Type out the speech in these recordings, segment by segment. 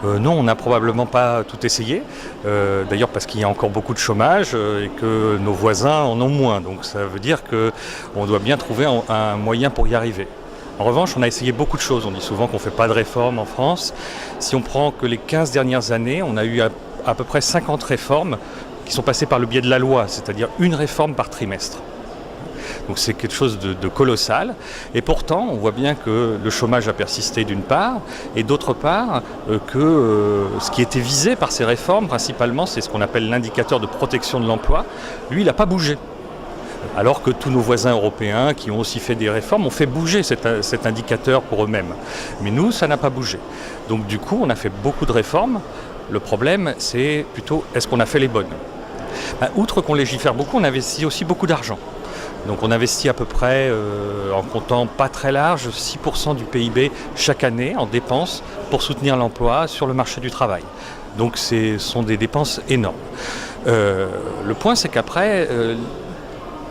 Non, on n'a probablement pas tout essayé. D'ailleurs parce qu'il y a encore beaucoup de chômage et que nos voisins en ont moins. Donc ça veut dire qu'on doit bien trouver un moyen pour y arriver. En revanche, on a essayé beaucoup de choses. On dit souvent qu'on ne fait pas de réformes en France. Si on prend que les 15 dernières années, on a eu à peu près 50 réformes qui sont passées par le biais de la loi, c'est-à-dire une réforme par trimestre. Donc c'est quelque chose de colossal. Et pourtant, on voit bien que le chômage a persisté d'une part, et d'autre part, que ce qui était visé par ces réformes, principalement, c'est ce qu'on appelle l'indicateur de protection de l'emploi. Lui, il n'a pas bougé. Alors que tous nos voisins européens qui ont aussi fait des réformes ont fait bouger cet indicateur pour eux-mêmes. Mais nous, ça n'a pas bougé. Donc du coup, on a fait beaucoup de réformes. Le problème, c'est plutôt, est-ce qu'on a fait les bonnes ? Outre qu'on légifère beaucoup, on investit aussi beaucoup d'argent. Donc on investit à peu près, en comptant pas très large, 6% du PIB chaque année en dépenses pour soutenir l'emploi sur le marché du travail. Donc ce sont des dépenses énormes. Le point, c'est qu'après,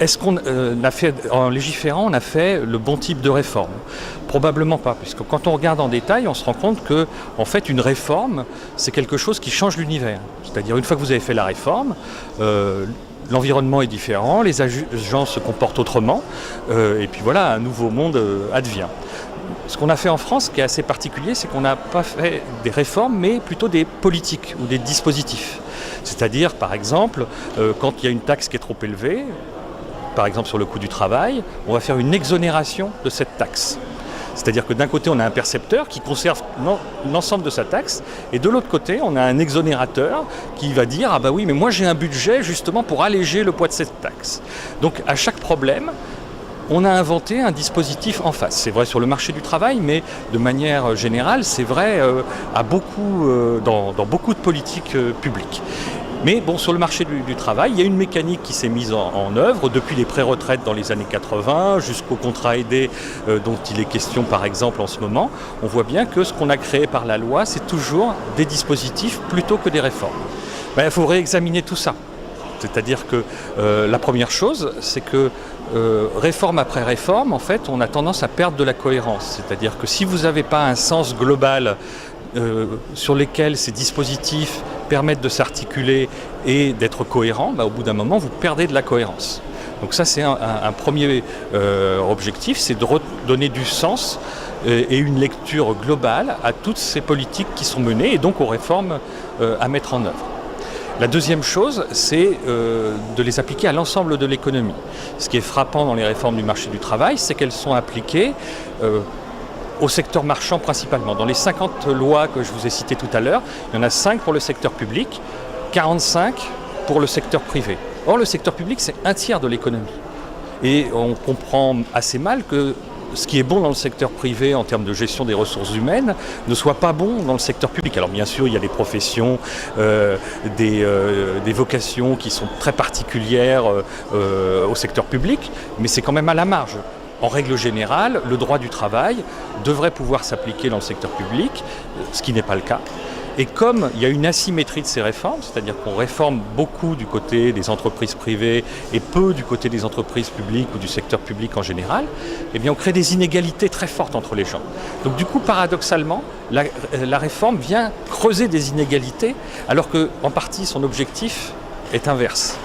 est-ce qu'on a fait, en légiférant, on a fait le bon type de réforme ? Probablement pas, puisque quand on regarde en détail, on se rend compte que, en fait, une réforme, c'est quelque chose qui change l'univers. C'est-à-dire, une fois que vous avez fait la réforme, l'environnement est différent, les agents se comportent autrement, et puis voilà, un nouveau monde advient. Ce qu'on a fait en France, qui est assez particulier, c'est qu'on n'a pas fait des réformes, mais plutôt des politiques ou des dispositifs. C'est-à-dire, par exemple, quand il y a une taxe qui est trop élevée, par exemple sur le coût du travail, on va faire une exonération de cette taxe. C'est-à-dire que d'un côté, on a un percepteur qui conserve l'ensemble de sa taxe, et de l'autre côté, on a un exonérateur qui va dire « Ah bah oui, mais moi j'ai un budget justement pour alléger le poids de cette taxe ». Donc à chaque problème, on a inventé un dispositif en face. C'est vrai sur le marché du travail, mais de manière générale, c'est vrai dans beaucoup de politiques publiques. Mais bon, sur le marché du travail, il y a une mécanique qui s'est mise en œuvre depuis les pré-retraites dans les années 80 jusqu'au contrat aidé dont il est question par exemple en ce moment. On voit bien que ce qu'on a créé par la loi, c'est toujours des dispositifs plutôt que des réformes. Il faut réexaminer tout ça. C'est-à-dire que la première chose, c'est que réforme après réforme, en fait, on a tendance à perdre de la cohérence. C'est-à-dire que si vous n'avez pas un sens global sur lesquels ces dispositifs permettent de s'articuler et d'être cohérents, au bout d'un moment, vous perdez de la cohérence. Donc ça, c'est un premier objectif, c'est de redonner du sens et une lecture globale à toutes ces politiques qui sont menées et donc aux réformes à mettre en œuvre. La deuxième chose, c'est de les appliquer à l'ensemble de l'économie. Ce qui est frappant dans les réformes du marché du travail, c'est qu'elles sont appliquées au secteur marchand principalement. Dans les 50 lois que je vous ai citées tout à l'heure, il y en a 5 pour le secteur public, 45 pour le secteur privé. Or, le secteur public, c'est un tiers de l'économie. Et on comprend assez mal que ce qui est bon dans le secteur privé en termes de gestion des ressources humaines ne soit pas bon dans le secteur public. Alors bien sûr, il y a des professions, des vocations qui sont très particulières au secteur public, mais c'est quand même à la marge. En règle générale, le droit du travail devrait pouvoir s'appliquer dans le secteur public, ce qui n'est pas le cas. Et comme il y a une asymétrie de ces réformes, c'est-à-dire qu'on réforme beaucoup du côté des entreprises privées et peu du côté des entreprises publiques ou du secteur public en général, eh bien on crée des inégalités très fortes entre les gens. Donc du coup, paradoxalement, la réforme vient creuser des inégalités, alors qu'en partie son objectif est inverse.